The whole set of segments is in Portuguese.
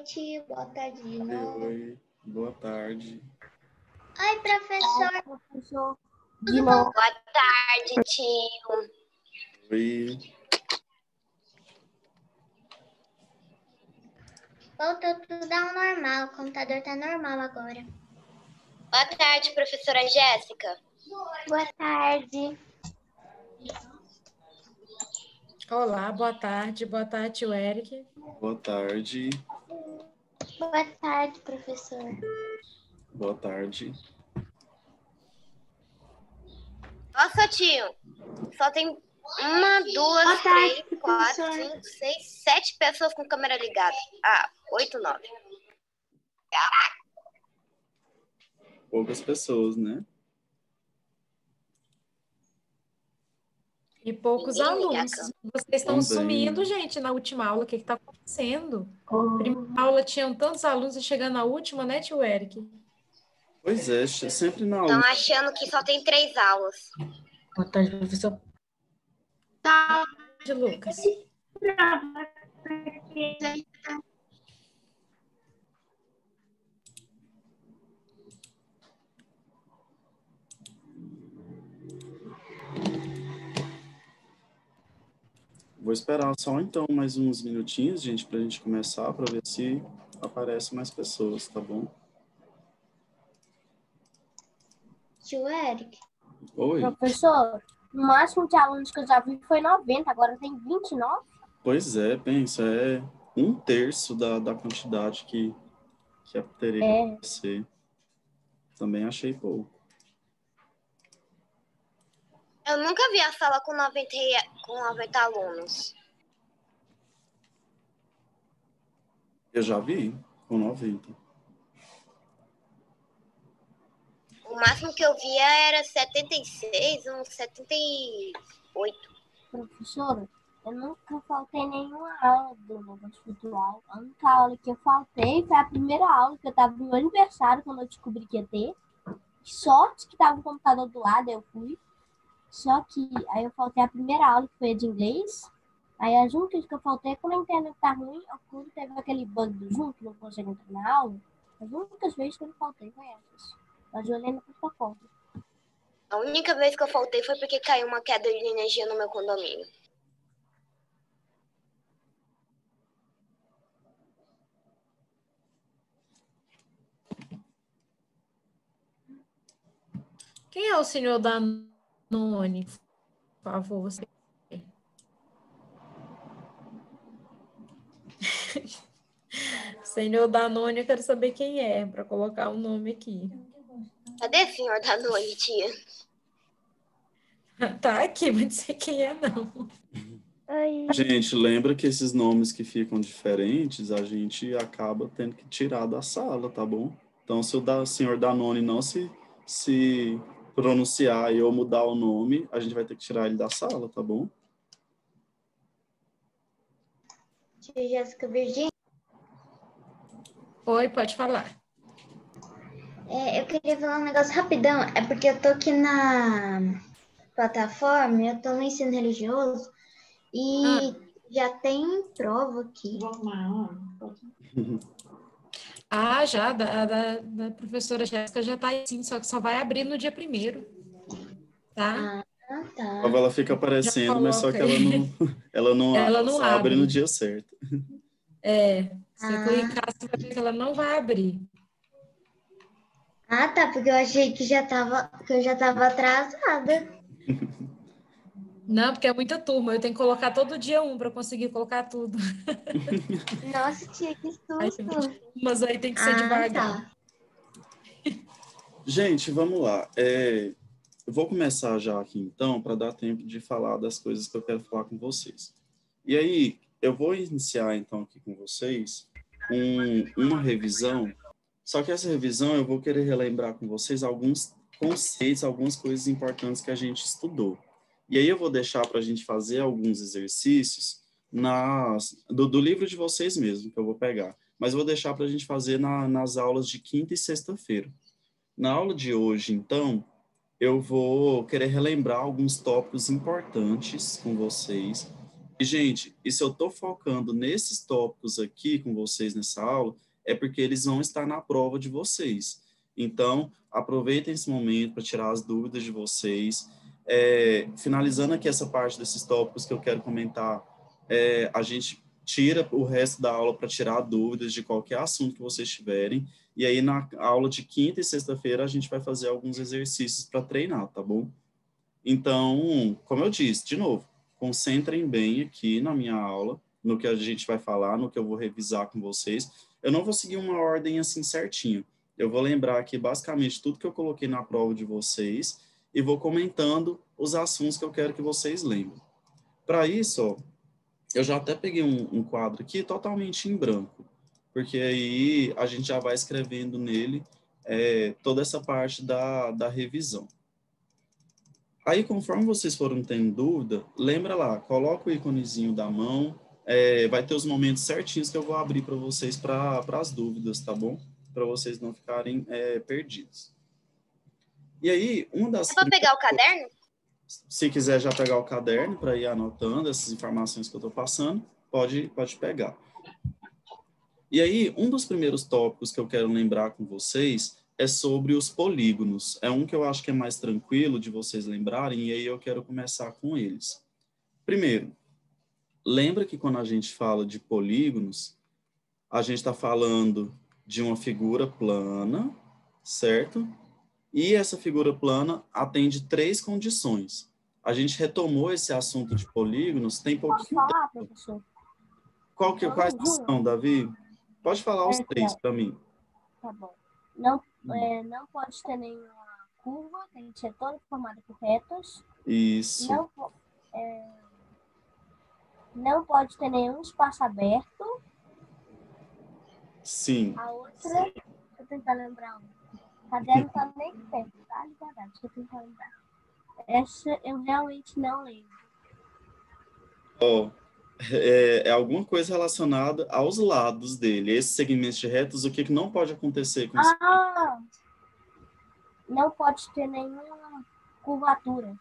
noite, boa tarde de novo. Oi, boa tarde. Oi, professor. Professor, de novo. Boa tarde, tio. Oi, Voltou tudo ao normal, o computador tá normal agora. Boa tarde, professora Jéssica. Boa tarde. Olá, boa tarde, tio Eric. boa tarde. Boa tarde, professor. Boa tarde. Nossa, tio, só tem uma, duas, Boa tarde, três, quatro, professor. 5, 6, 7 pessoas com câmera ligada. 8, 9. Poucas pessoas, né? E poucos Ninguém liga a alunos. câmera. Vocês estão Também, sumindo, né? gente, na última aula. O que está acontecendo? Primeira aula tinham tantos alunos e chegando na última, né, tio Eric? Pois é, sempre na Estão última. achando que só tem 3 aulas. Boa tarde, professor. Tá. De Lucas. Vou esperar só então mais uns minutinhos, gente, pra gente começar, pra ver se aparecem mais pessoas, tá bom? Tio Eric. Oi. Professor, o máximo de alunos que eu já vi foi 90, agora tem 29. Pois é, pensa, é 1/3 da quantidade que teria que acontecer. Também achei pouco. Eu nunca vi a sala com 90 alunos. Eu já vi com 90. O máximo que eu via era 76, uns 78. Professora, eu nunca faltei nenhuma aula do negócio virtual. A única aula que eu faltei foi a primeira aula, que eu estava no meu aniversário, quando eu descobri que ia ter. Sorte que estava o computador do lado, eu fui. Só que aí eu faltei a primeira aula, que foi a de inglês. Aí as únicas que eu faltei, quando a internet tá ruim, quando teve aquele bug do Zoom, que não consegue entrar na aula. As únicas vezes que eu não faltei foi essas. Mas eu olhei na plataforma. A única vez que eu faltei foi porque caiu uma queda de energia no meu condomínio. Quem é o senhor Danone? Por favor, você. Senhor Danone, eu quero saber quem é, para colocar o nome aqui. Cadê, senhor Danone, tia? Tá aqui, mas não sei quem é, não. Oi. Gente, lembra que esses nomes que ficam diferentes, a gente acaba tendo que tirar da sala, tá bom? Então, se o senhor Danone não se pronunciar e eu mudar o nome, a gente vai ter que tirar ele da sala, tá bom? Tia Jéssica Virgínia. Oi, pode falar. Eu queria falar um negócio rapidão. É porque eu tô aqui na plataforma, eu tô no ensino religioso e já tem prova aqui. Já, da professora Jéssica já tá aí sim, só que só vai abrir no dia 1º, tá? Ah, tá. Ela fica aparecendo, mas só que ela Ela não só abre no abre. dia certo. Se clicar, você vai ver que ela não vai abrir. Ah, tá, porque eu achei que eu já tava atrasada. Não, porque é muita turma, eu tenho que colocar todo dia para conseguir colocar tudo. Nossa, tia, que susto. Mas aí tem que ser devagar. Tá. Gente, vamos lá. Eu vou começar já aqui, então, para dar tempo de falar das coisas que eu quero falar com vocês. E aí, eu vou iniciar, então, aqui com vocês uma revisão, só que essa revisão eu vou querer relembrar com vocês alguns conceitos, algumas coisas importantes que a gente estudou. E aí eu vou deixar para a gente fazer alguns exercícios do livro de vocês mesmo, que eu vou pegar. Mas eu vou deixar para a gente fazer nas aulas de quinta e sexta-feira. Na aula de hoje, então, eu vou querer relembrar alguns tópicos importantes com vocês E, gente, e se eu estou focando nesses tópicos aqui com vocês nessa aula, é porque eles vão estar na prova de vocês. Então, aproveitem esse momento para tirar as dúvidas de vocês. Finalizando aqui essa parte desses tópicos que eu quero comentar, a gente tira o resto da aula para tirar dúvidas de qualquer assunto que vocês tiverem. E aí, na aula de quinta e sexta-feira, a gente vai fazer alguns exercícios para treinar, tá bom? Então, como eu disse, de novo, concentrem bem aqui na minha aula, no que a gente vai falar, no que eu vou revisar com vocês. Eu não vou seguir uma ordem assim certinho. Eu vou lembrar aqui basicamente tudo que eu coloquei na prova de vocês e vou comentando os assuntos que eu quero que vocês lembrem. Para isso, ó, eu já até peguei um quadro aqui totalmente em branco, porque aí a gente já vai escrevendo nele toda essa parte da revisão. Aí, conforme vocês forem tendo dúvida, lembra lá, coloca o íconezinho da mão, vai ter os momentos certinhos que eu vou abrir para vocês para as dúvidas, tá bom? Para vocês não ficarem perdidos. E aí, uma das... É para pegar o caderno? Se quiser já pegar o caderno para ir anotando essas informações que eu estou passando, pode pegar. E aí, um dos primeiros tópicos que eu quero lembrar com vocês é sobre os polígonos. É um que eu acho que é mais tranquilo de vocês lembrarem, e aí eu quero começar com eles. Primeiro, lembra que quando a gente fala de polígonos, a gente está falando de uma figura plana, certo? E essa figura plana atende 3 condições. A gente retomou esse assunto de polígonos tem pouquinho Posso falar, tempo. professor? Quais são, Davi? Pode falar os 3 para mim. Tá bom. Não pode ter nenhuma curva, tem que ser toda formada por retas. Isso. Não pode ter nenhum espaço aberto. Sim. A outra, deixa eu tentar lembrar uma. O caderno não tá nem perto, tá? De verdade, deixa eu tentar lembrar. Essa eu realmente não lembro. É alguma coisa relacionada aos lados dele. Esses segmentos de retas, o que não pode acontecer com isso? Não pode ter nenhuma curvatura.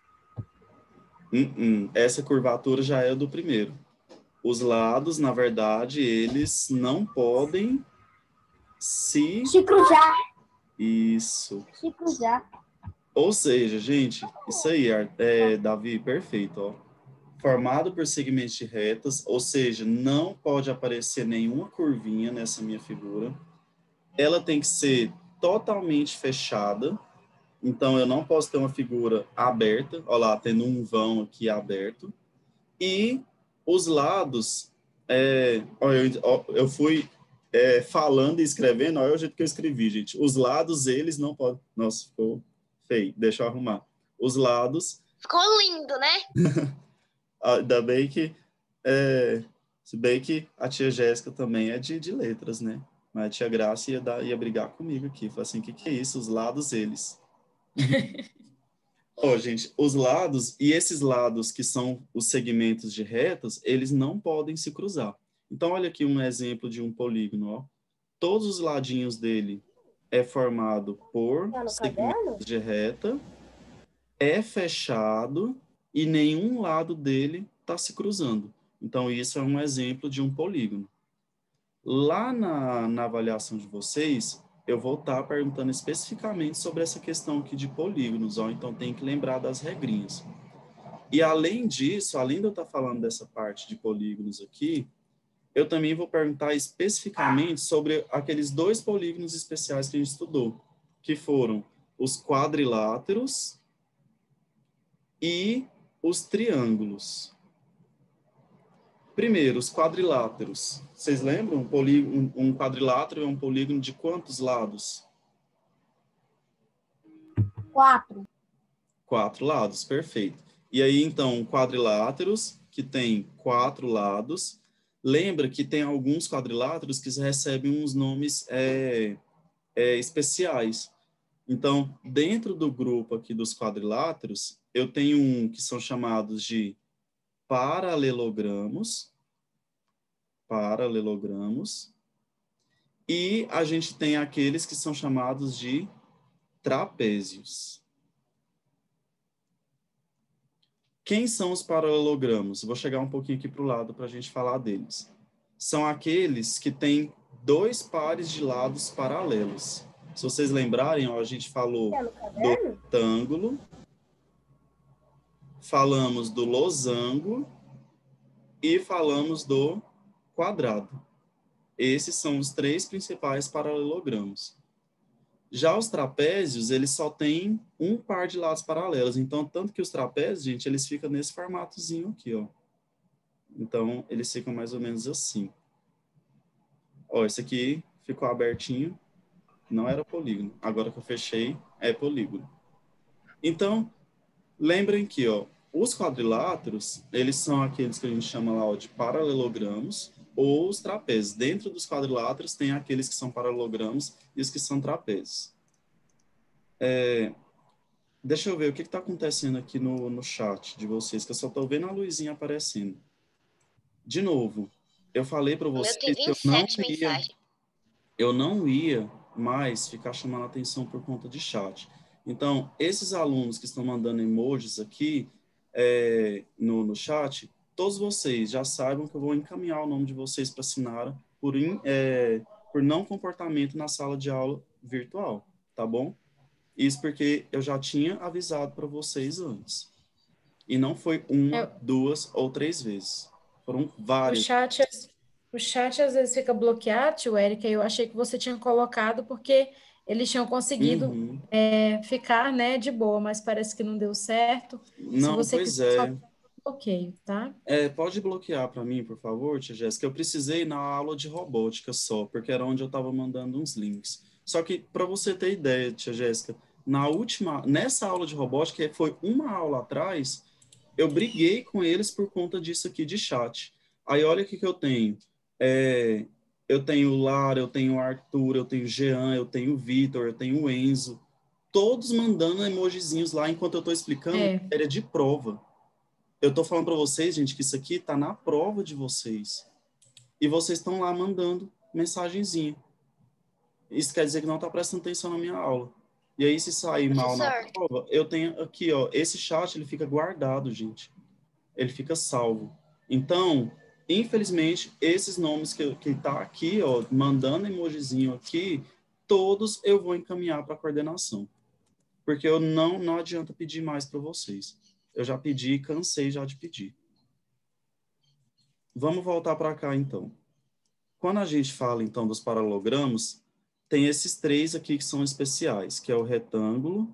Essa curvatura já é do primeiro. Os lados, na verdade, eles não podem se cruzar. Isso. Se cruzar. Ou seja, gente, isso aí, Davi, perfeito, ó. Formado por segmentos de retas, ou seja, não pode aparecer nenhuma curvinha nessa minha figura. Ela tem que ser totalmente fechada, então eu não posso ter uma figura aberta, olha lá, tendo um vão aqui aberto. E os lados, eu fui falando e escrevendo, olha o jeito que eu escrevi, gente. Os lados, eles não podem... Nossa, ficou feio, deixa eu arrumar. Os lados... Ficou lindo, né? Ainda bem que... se bem que a tia Jéssica também é de letras, né? Mas a tia Graça ia brigar comigo aqui. Falei assim, o que é isso? Os lados, eles. Gente, os lados, e esses lados que são os segmentos de retas, eles não podem se cruzar. Então, olha aqui um exemplo de um polígono, ó. Todos os ladinhos dele é formado por segmentos de reta, é fechado e nenhum lado dele está se cruzando. Então, isso é um exemplo de um polígono. Lá na avaliação de vocês, eu vou estar perguntando especificamente sobre essa questão aqui de polígonos, ó, então tem que lembrar das regrinhas. E além disso, além de eu estar falando dessa parte de polígonos aqui, eu também vou perguntar especificamente sobre aqueles 2 polígonos especiais que a gente estudou, que foram os quadriláteros e os triângulos. Primeiro, os quadriláteros. Vocês lembram? Um quadrilátero é um polígono de quantos lados? 4. 4 lados, perfeito. E aí, então, quadriláteros, que tem 4 lados. Lembra que tem alguns quadriláteros que recebem uns nomes especiais. Então, dentro do grupo aqui dos quadriláteros, eu tenho um que são chamados de paralelogramos, e a gente tem aqueles que são chamados de trapézios. Quem são os paralelogramos? Vou chegar um pouquinho aqui para o lado para a gente falar deles. São aqueles que têm 2 pares de lados paralelos. Se vocês lembrarem, ó, a gente falou do retângulo, falamos do losango e falamos do quadrado. Esses são os 3 principais paralelogramos. Já os trapézios, eles só têm um par de lados paralelos. Então, tanto que os trapézios, gente, eles ficam nesse formatozinho aqui, ó. Então, eles ficam mais ou menos assim. Ó, esse aqui ficou abertinho, não era polígono. Agora que eu fechei, é polígono. Então, lembrem que, ó, os quadriláteros, eles são aqueles que a gente chama lá, ó, de paralelogramos, ou os trapézios. Dentro dos quadriláteros tem aqueles que são paralelogramos e os que são trapézios. Deixa eu ver o que está acontecendo aqui no chat de vocês, que eu só estou vendo a luzinha aparecendo. De novo, eu falei para vocês que eu não ia mais ficar chamando a atenção por conta de chat. Então, esses alunos que estão mandando emojis aqui no chat, todos vocês já saibam que eu vou encaminhar o nome de vocês para a Sinara por não comportamento na sala de aula virtual, tá bom? Isso porque eu já tinha avisado para vocês antes. E não foi 1, 2 ou 3 vezes. Foram várias. O chat às vezes fica bloqueado, tio Érica, e eu achei que você tinha colocado porque eles tinham conseguido ficar, né, de boa, mas parece que não deu certo. Não, se você pois quiser, só é. bloqueio, tá? Pode bloquear para mim, por favor, tia Jéssica. Eu precisei ir na aula de robótica só, porque era onde eu estava mandando uns links. Só que, para você ter ideia, tia Jéssica, nessa aula de robótica, que foi uma aula atrás, eu briguei com eles por conta disso aqui de chat. Aí, olha o que eu tenho. Eu tenho o Lara, eu tenho o Arthur, eu tenho o Jean, eu tenho o Vitor, eu tenho o Enzo. Todos mandando emojizinhos lá enquanto eu estou explicando matéria de prova. Eu estou falando para vocês, gente, que isso aqui está na prova de vocês. E vocês estão lá mandando mensagenzinha. Isso quer dizer que não está prestando atenção na minha aula. E aí, se sair mal na prova, eu tenho aqui, ó, esse chat, ele fica guardado, gente. Ele fica salvo. Então, infelizmente, esses nomes que tá aqui, ó, mandando emojizinho aqui, todos eu vou encaminhar para a coordenação. Porque eu não adianta pedir mais para vocês. Eu já pedi e cansei já de pedir. Vamos voltar para cá, então. Quando a gente fala, então, dos paralelogramos, tem esses 3 aqui que são especiais, que é o retângulo,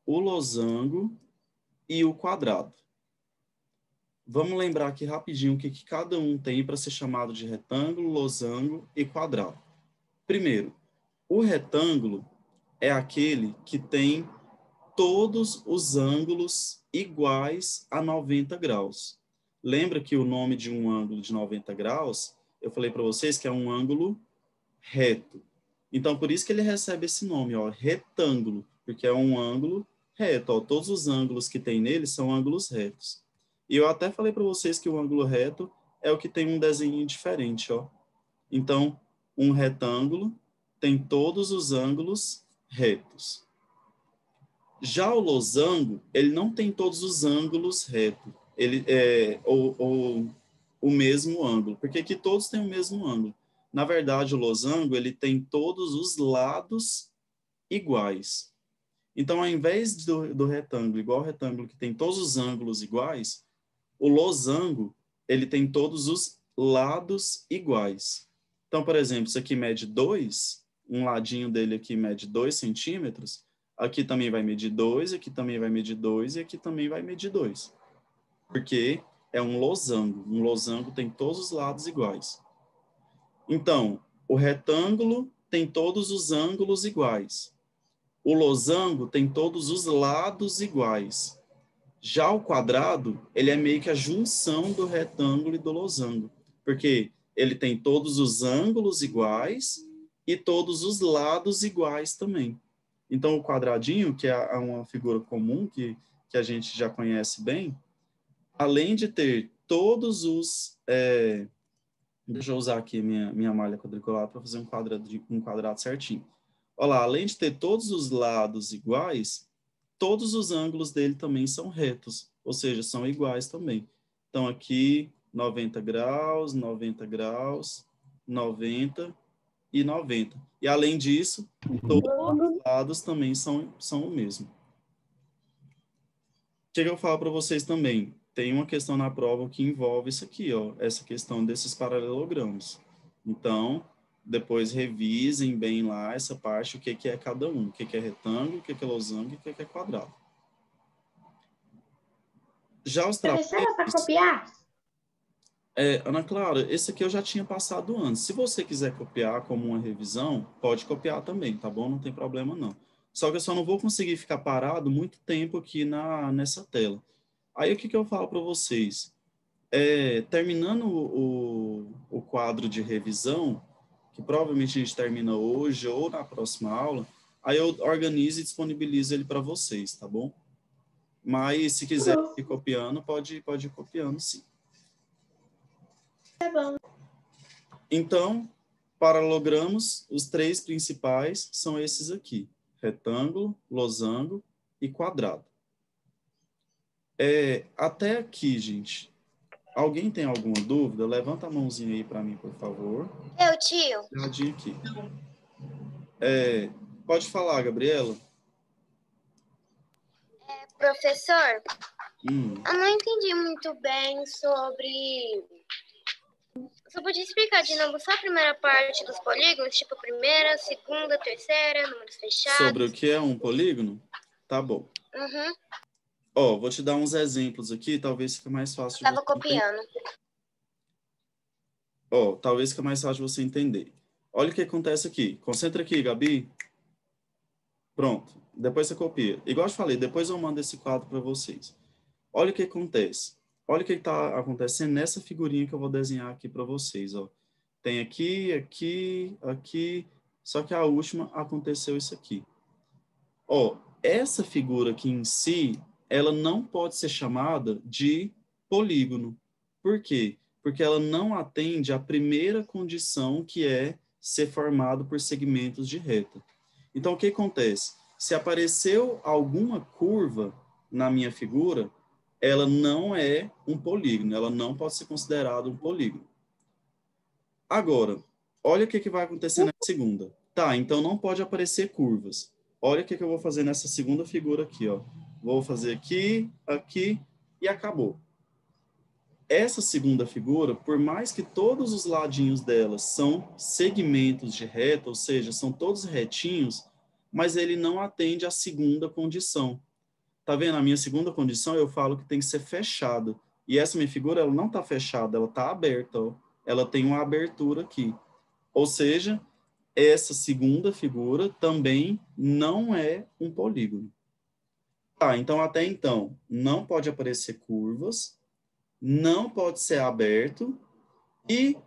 o losango e o quadrado. Vamos lembrar aqui rapidinho o que cada um tem para ser chamado de retângulo, losango e quadrado. Primeiro, o retângulo é aquele que tem todos os ângulos iguais a 90 graus. Lembra que o nome de um ângulo de 90 graus, eu falei para vocês que é um ângulo reto. Então, por isso que ele recebe esse nome, ó, retângulo, porque é um ângulo reto. Ó, todos os ângulos que tem nele são ângulos retos. E eu até falei para vocês que o ângulo reto é o que tem um desenho diferente, ó. Então, um retângulo tem todos os ângulos retos. Já o losango, ele não tem todos os ângulos retos, ele o mesmo ângulo, porque aqui todos têm o mesmo ângulo. Na verdade, o losango, ele tem todos os lados iguais. Então, ao invés do retângulo, igual o retângulo que tem todos os ângulos iguais, o losango, ele tem todos os lados iguais. Então, por exemplo, isso aqui mede 2, um ladinho dele aqui mede 2 centímetros, aqui também vai medir 2, aqui também vai medir 2 e aqui também vai medir 2. Porque é um losango. Um losango tem todos os lados iguais. Então, o retângulo tem todos os ângulos iguais. O losango tem todos os lados iguais. Já o quadrado, ele é meio que a junção do retângulo e do losango, porque ele tem todos os ângulos iguais e todos os lados iguais também. Então, o quadradinho, que é uma figura comum que a gente já conhece bem, além de ter todos os... deixa eu usar aqui minha malha quadriculada para fazer um quadrado certinho. Olha lá, além de ter todos os lados iguais, todos os ângulos dele também são retos, ou seja, são iguais também. Então, aqui, 90 graus, 90 graus, 90 e 90. E, além disso, todos os lados também são o mesmo. Chega eu falo para vocês também, tem uma questão na prova que envolve isso aqui, ó, essa questão desses paralelogramos. Então, depois revisem bem lá essa parte, o que é cada um, o que é retângulo, o que é losango e o que é quadrado. Já os Professora, para copiar? Ana Clara, esse aqui eu já tinha passado antes. Se você quiser copiar como uma revisão, pode copiar também, tá bom? Não tem problema não. Só que eu só não vou conseguir ficar parado muito tempo aqui nessa tela. Aí o que eu falo para vocês? Terminando o quadro de revisão, que provavelmente a gente termina hoje ou na próxima aula, aí eu organizo e disponibilizo ele para vocês, tá bom? Mas se quiser ir copiando, pode ir copiando, sim. Tá bom. Então, paralelogramos, os 3 principais são esses aqui: retângulo, losango e quadrado. Até aqui, gente, alguém tem alguma dúvida? Levanta a mãozinha aí para mim, por favor. Eu, tio. Aqui. Pode falar, Gabriela. Professor, eu não entendi muito bem sobre... Você podia explicar de novo só a primeira parte dos polígonos? Tipo, primeira, segunda, terceira, números fechados. Sobre o que é um polígono? Tá bom. Uhum. Vou te dar uns exemplos aqui, talvez fique mais fácil de Tava você copiando. talvez fique mais fácil de você entender. Olha o que acontece aqui. Concentra aqui, Gabi. Pronto. Depois você copia. Igual eu te falei, depois eu mando esse quadro para vocês. Olha o que acontece. Olha o que está acontecendo nessa figurinha que eu vou desenhar aqui para vocês. Ó. Tem aqui, aqui, aqui. Só que a última aconteceu isso aqui. Essa figura aqui em si, ela não pode ser chamada de polígono. Por quê? Porque ela não atende à primeira condição, que é ser formado por segmentos de reta. Então, o que acontece? Se apareceu alguma curva na minha figura, ela não é um polígono, ela não pode ser considerada um polígono. Agora, olha o que vai acontecer na segunda. Tá, então não pode aparecer curvas. Olha o que eu vou fazer nessa segunda figura aqui, ó. Vou fazer aqui, aqui e acabou. Essa segunda figura, por mais que todos os ladinhos dela são segmentos de reta, ou seja, são todos retinhos, mas ele não atende à segunda condição. Tá vendo? A minha segunda condição, eu falo que tem que ser fechada. E essa minha figura, ela não tá fechada, ela tá aberta, ó. Ela tem uma abertura aqui. Ou seja, essa segunda figura também não é um polígono. Tá, então até então, não pode aparecer curvas, não pode ser aberto, e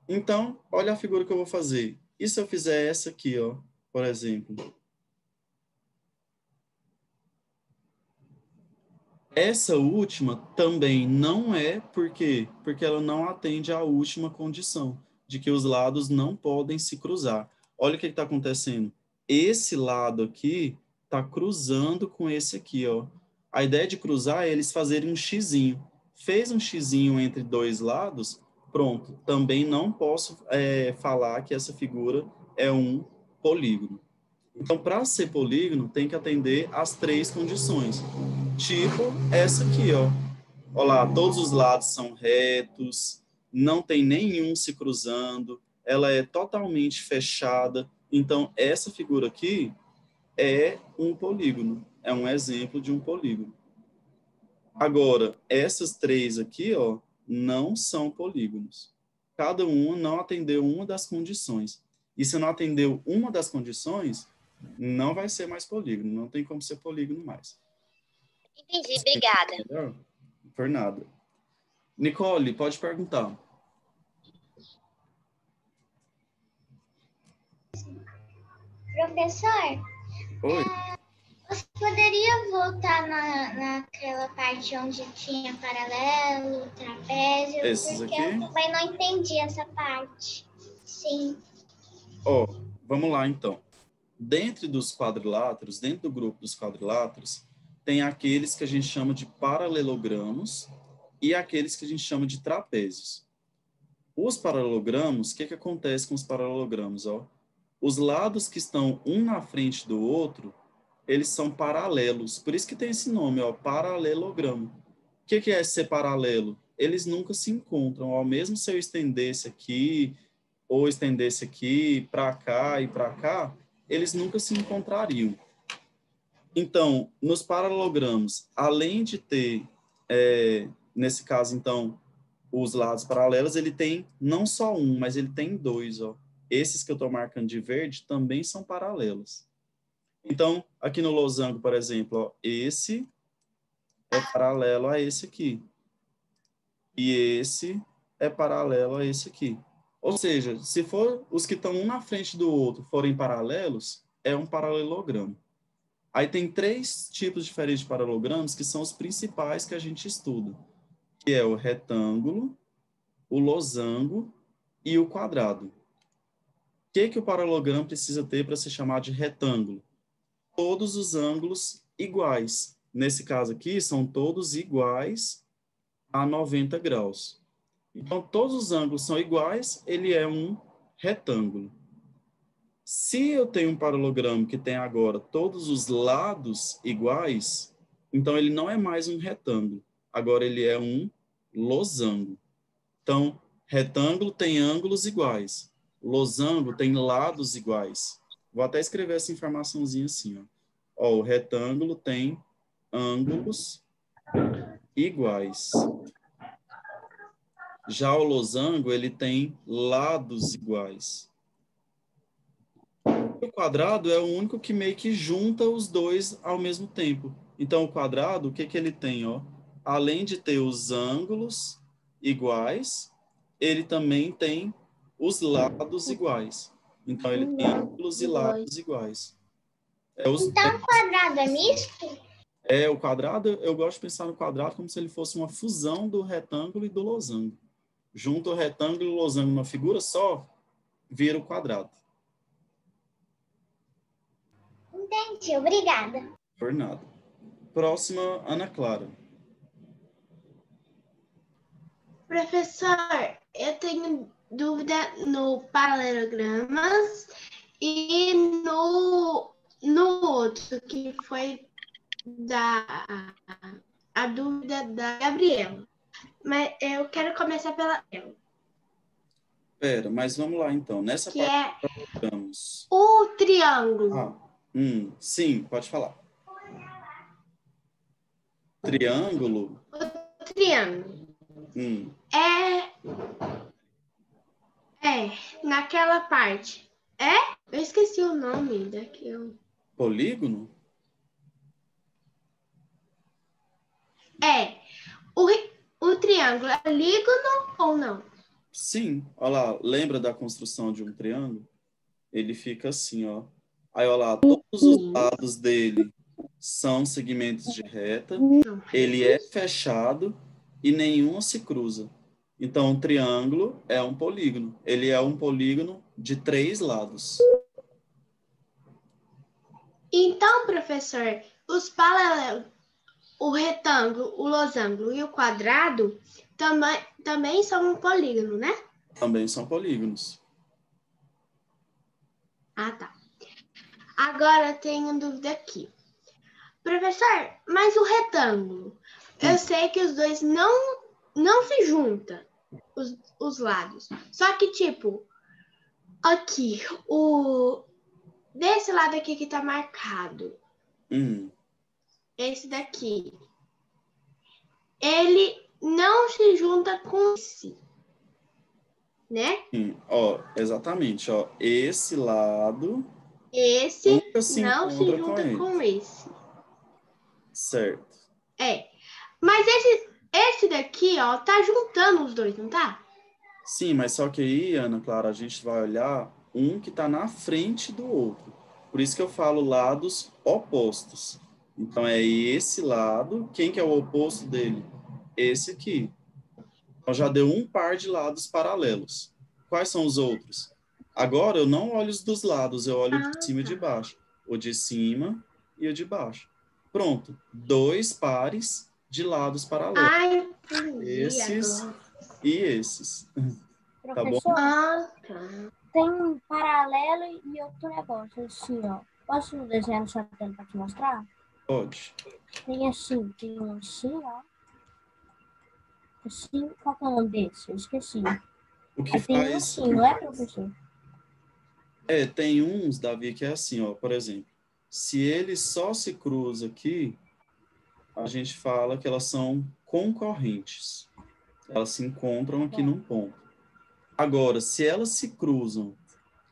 então, olha a figura que eu vou fazer. E se eu fizer essa aqui, ó, por exemplo? Essa última também não é, por quê? Porque ela não atende à última condição, de que os lados não podem se cruzar. Olha o que está acontecendo. Esse lado aqui está cruzando com esse aqui, ó. A ideia de cruzar é eles fazerem um xizinho. Fez um xizinho entre 2 lados, pronto. Também não posso falar que essa figura é um polígono. Então, para ser polígono, tem que atender às 3 condições. Tipo essa aqui, ó. Olha lá, todos os lados são retos, não tem nenhum se cruzando, ela é totalmente fechada. Então, essa figura aqui é um polígono, é um exemplo de um polígono. Agora, essas 3 aqui, ó, não são polígonos. Cada uma não atendeu uma das condições. E se não atendeu uma das condições, não vai ser mais polígono, não tem como ser polígono mais. Entendi, obrigada. Por nada. Nicole, pode perguntar. Professor, Oi. você poderia voltar naquela parte onde tinha paralelo, trapézio? Esses porque aqui? eu também não entendi essa parte. Sim. Vamos lá então. Dentro dos quadriláteros, dentro do grupo dos quadriláteros, tem aqueles que a gente chama de paralelogramos e aqueles que a gente chama de trapézios. Os paralelogramos, o que acontece com os paralelogramos? Ó? Os lados que estão um na frente do outro, eles são paralelos. Por isso que tem esse nome, ó, paralelogramo. O que é ser paralelo? Eles nunca se encontram. Ó. Mesmo se eu estendesse aqui, ou estendesse aqui, para cá e para cá, eles nunca se encontrariam. Então, nos paralelogramos, além de ter, nesse caso, então, os lados paralelos, ele tem não só um, mas ele tem dois. Ó. Esses que eu estou marcando de verde também são paralelos. Então, aqui no losango, por exemplo, ó, esse é paralelo a esse aqui. E esse é paralelo a esse aqui. Ou seja, se for os que estão um na frente do outro forem paralelos, é um paralelogramo. Aí tem 3 tipos diferentes de paralelogramos que são os principais que a gente estuda, que é o retângulo, o losango e o quadrado. O que o paralelogramo precisa ter para ser chamado de retângulo? Todos os ângulos iguais. Nesse caso aqui, são todos iguais a 90 graus. Então, todos os ângulos são iguais, ele é um retângulo. Se eu tenho um paralelogramo que tem agora todos os lados iguais, então ele não é mais um retângulo. Agora ele é um losango. Então, retângulo tem ângulos iguais. Losango tem lados iguais. Vou até escrever essa informaçãozinha assim. Ó, o retângulo tem ângulos iguais. Já o losango, ele tem lados iguais. O quadrado é o único que meio que junta os dois ao mesmo tempo. Então, o quadrado, o que ele tem? Ó? Além de ter os ângulos iguais, ele também tem os lados iguais. Então, ele tem ângulos e lados iguais. Então, o quadrado é misto? O quadrado, eu gosto de pensar no quadrado como se ele fosse uma fusão do retângulo e do losango. Junta o retângulo e o losango numa figura só, vira o quadrado. Entendi, obrigada. Por nada. Próxima, Ana Clara. Professor, eu tenho dúvida no paralelogramas e no outro, que foi a dúvida da Gabriela. Mas eu quero começar pela Gabriela. Pera, mas vamos lá então. Nessa que parte é o triângulo. Sim, pode falar. Triângulo? O triângulo. Naquela parte. Eu esqueci o nome daquilo. Polígono? O triângulo é polígono ou não? Sim. Olha lá, lembra da construção de um triângulo? Ele fica assim, ó. Aí, olha lá, todos os lados dele são segmentos de reta. Ele é fechado e nenhum se cruza. Então, um triângulo é um polígono. Ele é um polígono de 3 lados. Então, professor, os paralelos, o retângulo, o losango e o quadrado também são um polígono, né? Também são polígonos. Ah, tá. Agora eu tenho dúvida aqui. Professor, mas o retângulo, eu sei que os dois não se juntam, os lados. Só que, tipo, aqui, desse lado aqui que tá marcado, esse daqui, ele não se junta com esse, né? Ó, exatamente, ó. Esse lado... Esse não se junta com esse. Certo. Mas esse daqui, ó, tá juntando os dois, não tá? Sim, mas só que aí, Ana Clara, a gente vai olhar um que tá na frente do outro. Por isso que eu falo lados opostos. Então, é esse lado. Quem que é o oposto dele? Esse aqui. Então, já deu um par de lados paralelos. Quais são os outros? Agora, eu não olho os dos lados, eu olho o de cima e de baixo. O de cima e o de baixo. Pronto. 2 pares de lados paralelos. Ai, Esses e esses. Tá bom? Professor, tá. tem um paralelo e outro negócio, assim, ó. Posso desenhar no sua tela para te mostrar? Pode. Tem assim, tem um assim, ó. Assim, qual que é o nome desse? Eu esqueci. O que Aí tem um faz... assim, não é, professor? Tem uns, Davi, que é assim, ó. Por exemplo, se ele só se cruza aqui, a gente fala que elas são concorrentes. Elas se encontram aqui num ponto. Agora, se elas se cruzam,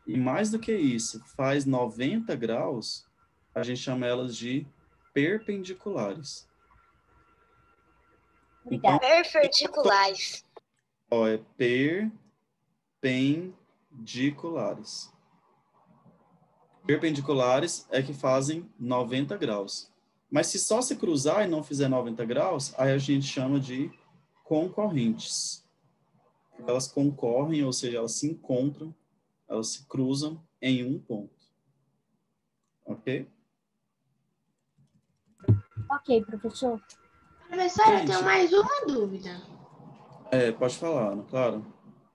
e mais do que isso, faz 90 graus, a gente chama elas de perpendiculares. Obrigada. Perpendiculares. Ó, é perpendiculares. Perpendiculares é que fazem 90 graus. Mas se só se cruzar e não fizer 90 graus, aí a gente chama de concorrentes. Elas concorrem, ou seja, elas se encontram, elas se cruzam em um ponto. Ok? Ok, professor. Professor, eu tenho mais uma dúvida. Pode falar, Ana, claro.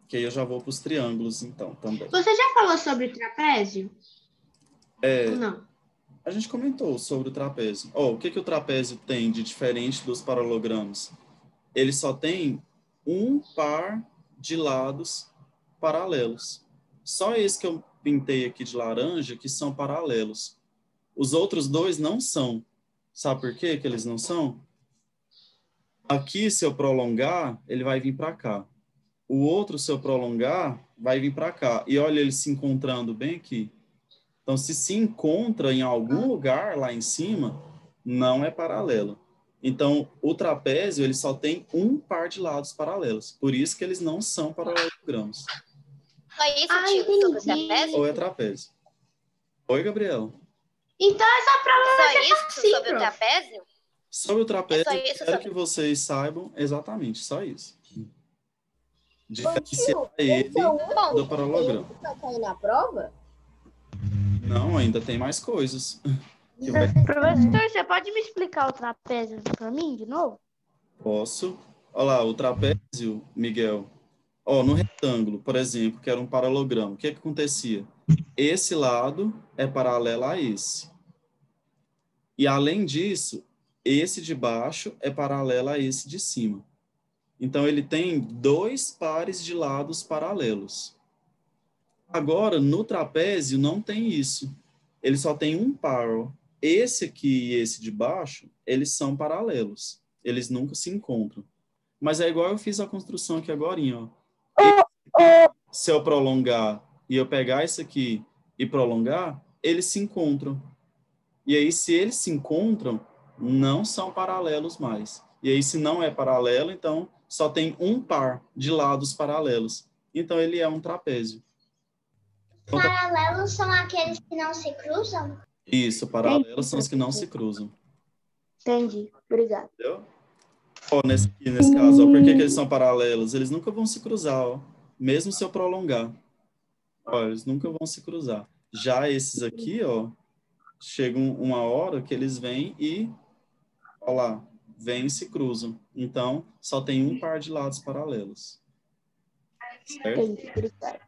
Que aí eu já vou para os triângulos, então, também. Você já falou sobre trapézio? Ou não? A gente comentou sobre o trapézio. O que o trapézio tem de diferente dos paralelogramas? Ele só tem um par de lados paralelos. Só esse que eu pintei aqui de laranja que são paralelos. Os outros dois não são. Sabe por quê que eles não são? Aqui, se eu prolongar, ele vai vir para cá. O outro, se eu prolongar, vai vir para cá. E olha ele se encontrando bem aqui. Então, se encontra em algum lugar lá em cima, não é paralelo. Então, o trapézio, ele só tem um par de lados paralelos. Por isso que eles não são paralelogramas. Só isso, tio, sobre o trapézio? Ou é trapézio. Oi, Gabriela. Então, essa prova Só vai ser isso fácil, sobre o prof. trapézio? Sobre o trapézio, É só isso quero sobre- que vocês saibam exatamente, só isso. Diferenciar Esse ele é o único do paralelograma. que vai cair na prova? Não, ainda tem mais coisas. Professor, você pode me explicar o trapézio para mim de novo? Posso. Olha lá, o trapézio, Miguel. No retângulo, por exemplo, que era um paralelogramo, o que acontecia? Esse lado é paralelo a esse. E, além disso, esse de baixo é paralelo a esse de cima. Então, ele tem 2 pares de lados paralelos. Agora, no trapézio, não tem isso. Ele só tem um par. Esse aqui e esse de baixo, eles são paralelos. Eles nunca se encontram. Mas é igual eu fiz a construção aqui agora, ó. Se eu prolongar e eu pegar esse aqui e prolongar, eles se encontram. E aí, se eles se encontram, não são paralelos mais. E aí, se não é paralelo, então só tem um par de lados paralelos. Então, ele é um trapézio. Paralelos são aqueles que não se cruzam? Isso, paralelos são os que não se cruzam. Entendi, obrigado. Entendeu? Nesse caso, por que eles são paralelos? Eles nunca vão se cruzar, mesmo se eu prolongar. Eles nunca vão se cruzar. Já esses aqui, chegam uma hora que eles vêm e, vêm e se cruzam. Então, só tem um par de lados paralelos. Certo? Entendi, obrigado.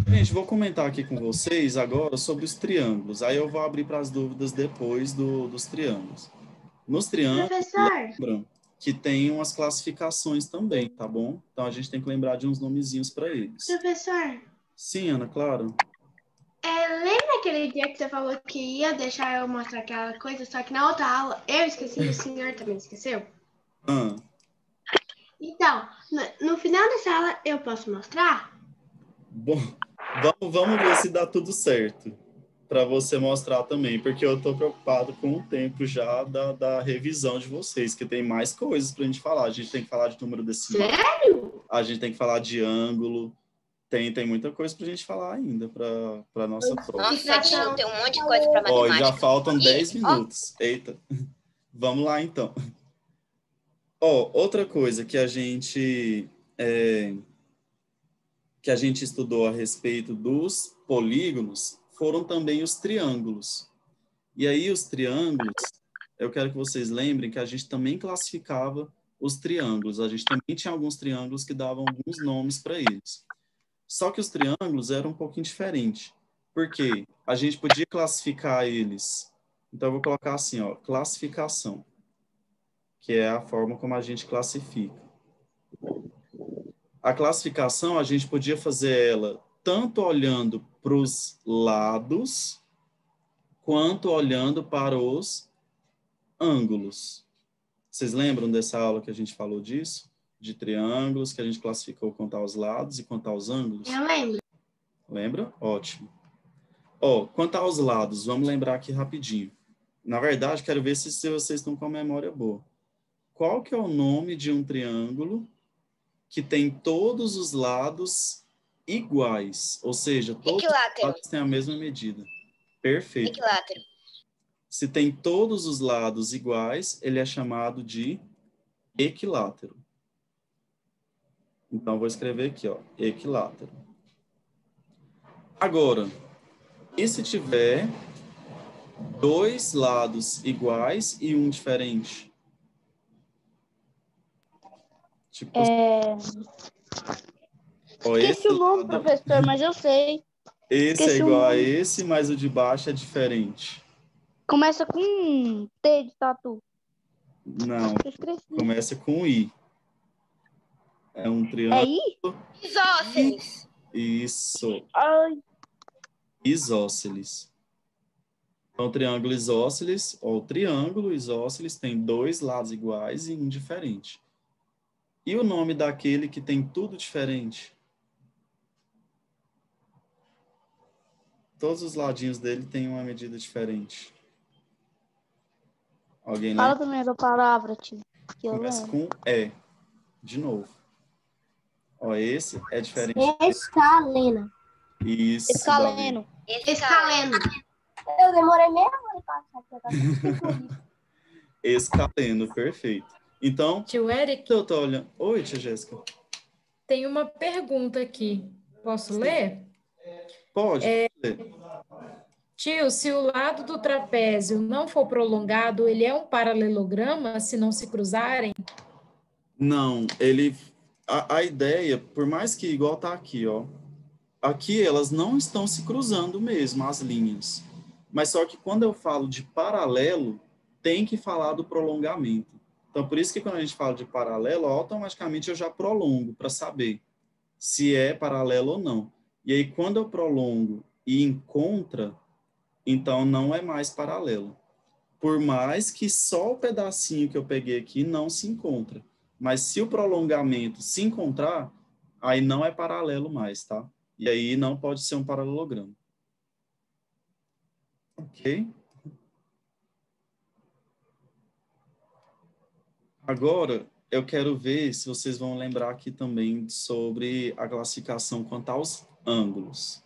Gente, vou comentar aqui com vocês agora sobre os triângulos. Aí eu vou abrir para as dúvidas depois dos triângulos. Nos triângulos, lembram que tem umas classificações também, tá bom? Então, a gente tem que lembrar de uns nomezinhos para eles. Professor. Sim, Ana, claro. Lembra aquele dia que você falou que ia deixar eu mostrar aquela coisa, só que na outra aula eu esqueci e o senhor também esqueceu? Então, no final dessa aula eu posso mostrar? Bom, vamos ver se dá tudo certo para você mostrar também, porque eu estou preocupado com o tempo já da revisão de vocês, que tem mais coisas para a gente falar. A gente tem que falar de número decimal. Sério? A gente tem que falar de ângulo. Tem muita coisa para a gente falar ainda para nossa prova. Nossa, tio, tem um monte de coisa para matemática. Já faltam 10 minutos. Eita. Vamos lá, então. Outra coisa que a gente estudou a respeito dos polígonos foram também os triângulos. E aí, os triângulos, eu quero que vocês lembrem que a gente também classificava os triângulos. A gente também tinha alguns triângulos que davam alguns nomes para eles. Só que os triângulos eram um pouquinho diferentes. Por quê? A gente podia classificar eles. Então, eu vou colocar assim, ó, classificação, que é a forma como a gente classifica. A classificação, a gente podia fazer ela tanto olhando para os lados, quanto olhando para os ângulos. Vocês lembram dessa aula que a gente falou disso? De triângulos, que a gente classificou quanto aos lados e quanto aos ângulos? Eu lembro. Lembra? Ótimo. Ó, quanto aos lados, vamos lembrar aqui rapidinho. Na verdade, quero ver se vocês estão com a memória boa. Qual que é o nome de um triângulo que tem todos os lados iguais? Ou seja, todos os lados têm a mesma medida. Perfeito. Equilátero. Se tem todos os lados iguais, ele é chamado de equilátero. Então, vou escrever aqui, ó, equilátero. Agora, e se tiver dois lados iguais e um diferente? Tipo, ó, Esqueci o nome, professor, mas eu sei. Esse Esqueci é igual o a nome. esse, mas o de baixo é diferente. Começa com T de tatu. Não, Eu esqueci. começa com I. É um É triângulo. I? Isósceles. Isso, Ai, isósceles. Então, o triângulo isósceles, ou o triângulo isósceles, tem dois lados iguais e um diferente. E o nome daquele que tem tudo diferente? Todos os ladinhos dele têm uma medida diferente. Alguém fala lembra? também da palavra, tio. Que eu Começa lembro. com E. De novo. Ó, esse é diferente. Escalena. Isso, Escaleno. Escaleno. Eu demorei meia hora pra passar, porque eu tava Escaleno, perfeito. Então, Tio Eric, eu tô olhando. Oi, tia Jéssica. tem uma pergunta aqui. Posso Sim. ler? Pode ler. Tio, se o lado do trapézio não for prolongado, ele é um paralelograma se não se cruzarem? Não, ele... A ideia, por mais que igual tá aqui, ó. Aqui elas não estão se cruzando mesmo, as linhas. Mas só que quando eu falo de paralelo, tem que falar do prolongamento. Então, por isso que quando a gente fala de paralelo, automaticamente eu já prolongo para saber se é paralelo ou não. E aí, quando eu prolongo e encontra, então não é mais paralelo. Por mais que só o pedacinho que eu peguei aqui não se encontra. Mas se o prolongamento se encontrar, aí não é paralelo mais, tá? E aí não pode ser um paralelogramo. Ok? Agora, eu quero ver se vocês vão lembrar aqui também sobre a classificação quanto aos ângulos.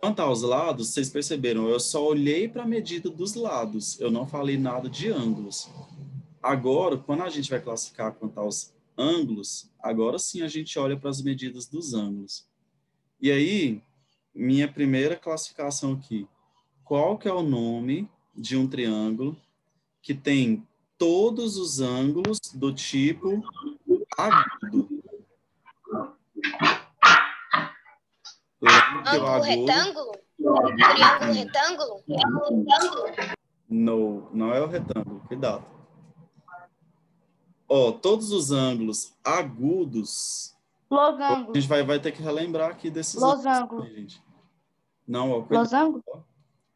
Quanto aos lados, vocês perceberam, eu só olhei para a medida dos lados, eu não falei nada de ângulos. Agora, quando a gente vai classificar quanto aos ângulos, agora sim a gente olha para as medidas dos ângulos. E aí, minha primeira classificação aqui. Qual que é o nome de um triângulo que tem todos os ângulos do tipo agudo? Ângulo retângulo? Triângulo retângulo? Não é o retângulo, cuidado. Ó, todos os ângulos agudos, Losango. a gente vai ter que relembrar aqui desses Losango. ângulos, gente. Não, ó, cuidado. Losango?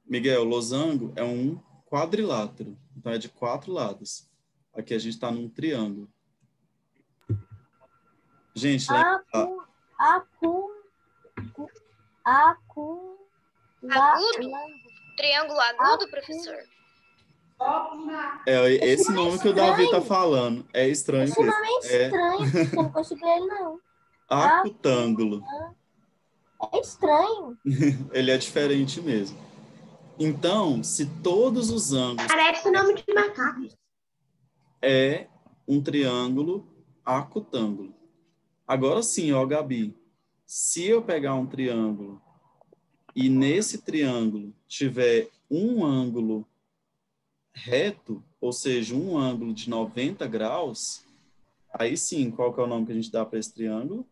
Miguel, losango é um quadrilátero, então é de 4 lados. Aqui a gente está num triângulo. Gente, lembra? Agudo? Triângulo agudo, professor? É esse nome que o Davi tá falando. É estranho Esse mesmo. nome é estranho, eu não consigo ler ele, não. Acutângulo. É estranho. Ele é diferente mesmo. Então, se todos os ângulos Parece o nome de macaco. é um triângulo acutângulo. Agora sim, ó, Gabi. Se eu pegar um triângulo e nesse triângulo tiver um ângulo reto, ou seja, um ângulo de 90 graus, aí sim, qual que é o nome que a gente dá para esse triângulo?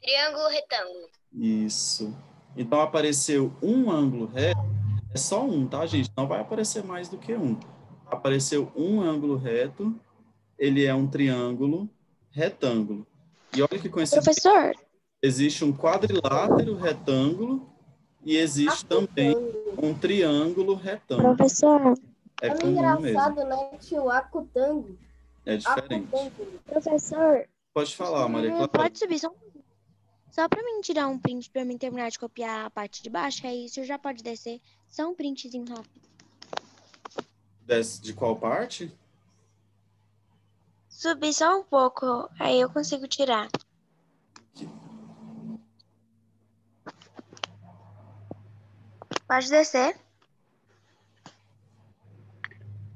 Triângulo retângulo. Isso. Então, apareceu um ângulo reto, é só um, tá, gente? Não vai aparecer mais do que um. Apareceu um ângulo reto, ele é um triângulo retângulo. E olha que coincidência. Professor, Existe um quadrilátero retângulo e existe também um triângulo retângulo. professor, É É comum engraçado, mesmo. né, tio? Acutango. É diferente. Acutango. professor, Pode falar, Maria Clara. pode subir só para mim tirar um print para mim terminar de copiar a parte de baixo, aí o senhor já pode descer. Só um printzinho rápido. Desce de qual parte? Subir só um pouco, aí eu consigo tirar. Pode descer.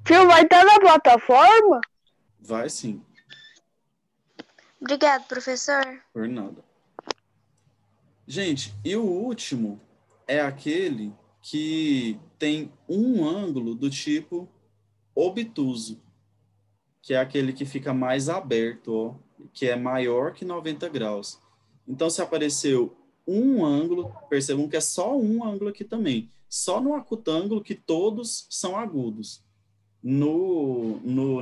Tio, vai estar na plataforma? Vai sim, Obrigado, professor. por nada. Gente, e o último é aquele que tem um ângulo do tipo obtuso, que é aquele que fica mais aberto, ó, que é maior que 90 graus. Então, se apareceu um ângulo, percebam que é só um ângulo aqui também. Só no acutângulo que todos são agudos.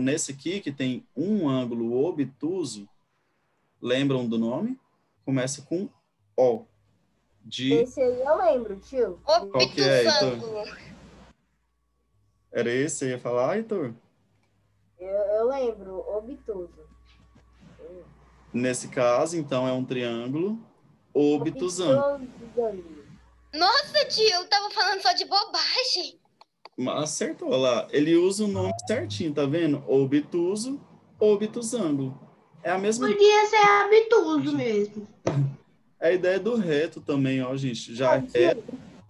Nesse aqui, que tem um ângulo obtuso, lembram do nome? Começa com O. Esse aí eu lembro, tio. Qual que é, Heitor? Obtusângulo. Era esse que você ia falar, Heitor? Eu lembro, obtuso. Nesse caso, então, é um triângulo obtusângulo. Obtusângulo. Nossa, tio, eu tava falando só de bobagem. Acertou lá. Ele usa o nome certinho, tá vendo? Obtuso, obtusângulo. É a mesma Podia ser obtuso mesmo. a ideia do reto também, ó, gente. Já é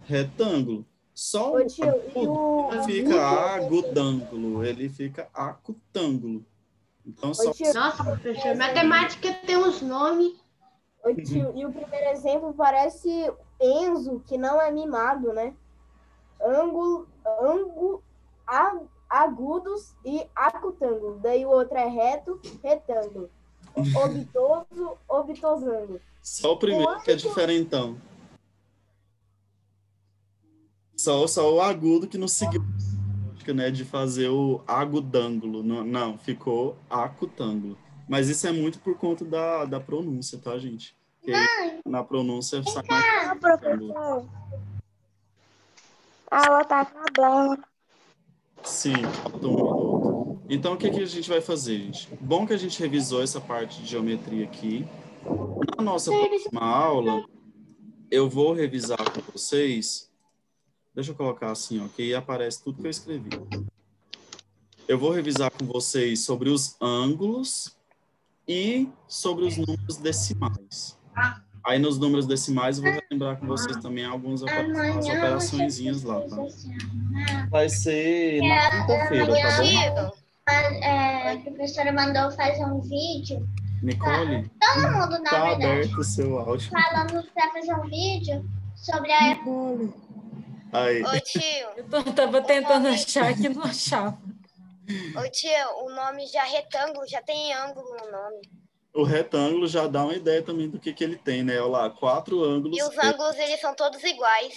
retângulo. Só Ô, tio, e o... não fica agudângulo, ele fica acutângulo. Então, só... Ô, tio, Nossa, professor, matemática tem uns nomes. ô, tio, e o primeiro exemplo parece Enzo, que não é mimado, né? Agudos e acutângulo. Daí o outro é reto, retângulo. Obtuso, obtusângulo. Só o primeiro que é diferentão. Só o agudo que não seguiu a lógica, né, de fazer o agudângulo. Não, ficou acutângulo. Mas isso é muito por conta da pronúncia, tá, gente? Porque na pronúncia sai mais Professor, a aula tá acabando. Sim, falta um minuto. Então, o que a gente vai fazer, gente? Bom que a gente revisou essa parte de geometria aqui. Na nossa próxima aula, eu vou revisar com vocês. Deixa eu colocar assim, ó, que aí aparece tudo que eu escrevi. Eu vou revisar com vocês sobre os ângulos e sobre os números decimais. Aí, nos números decimais, eu vou relembrar com vocês também algumas operaçõezinhas lá, tá? Vai ser na quinta-feira, tá bom? A professora mandou fazer um vídeo. Nicole, Todo mundo, na tá verdade, aberto o seu áudio. falando para fazer um vídeo sobre a Aí. Ô, tio. Eu tava tentando achar que não achava. Ô, tio, o nome já retângulo, já tem ângulo no nome. O retângulo já dá uma ideia também do que ele tem, né? Olha lá, 4 ângulos. E os ângulos, eles são todos iguais.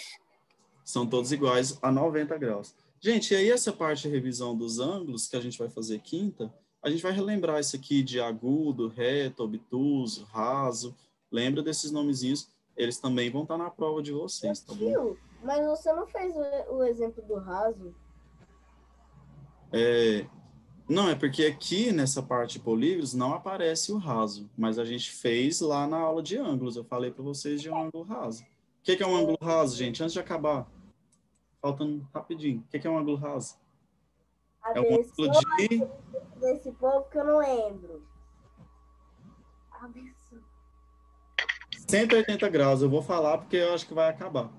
São todos iguais a 90 graus. Gente, e aí essa parte de revisão dos ângulos que a gente vai fazer quinta, a gente vai relembrar isso aqui de agudo, reto, obtuso, raso. Lembra desses nomezinhos? Eles também vão estar na prova de vocês, tá bom? Tio, mas você não fez o exemplo do raso? Não, é porque aqui nessa parte de polígonos não aparece o raso, mas a gente fez lá na aula de ângulos. Eu falei para vocês de um ângulo raso. O que é um ângulo raso, gente? Antes de acabar, faltando rapidinho. O que é um ângulo raso? É um ângulo de... Desse povo que eu não lembro. 180 graus. Eu vou falar porque eu acho que vai acabar.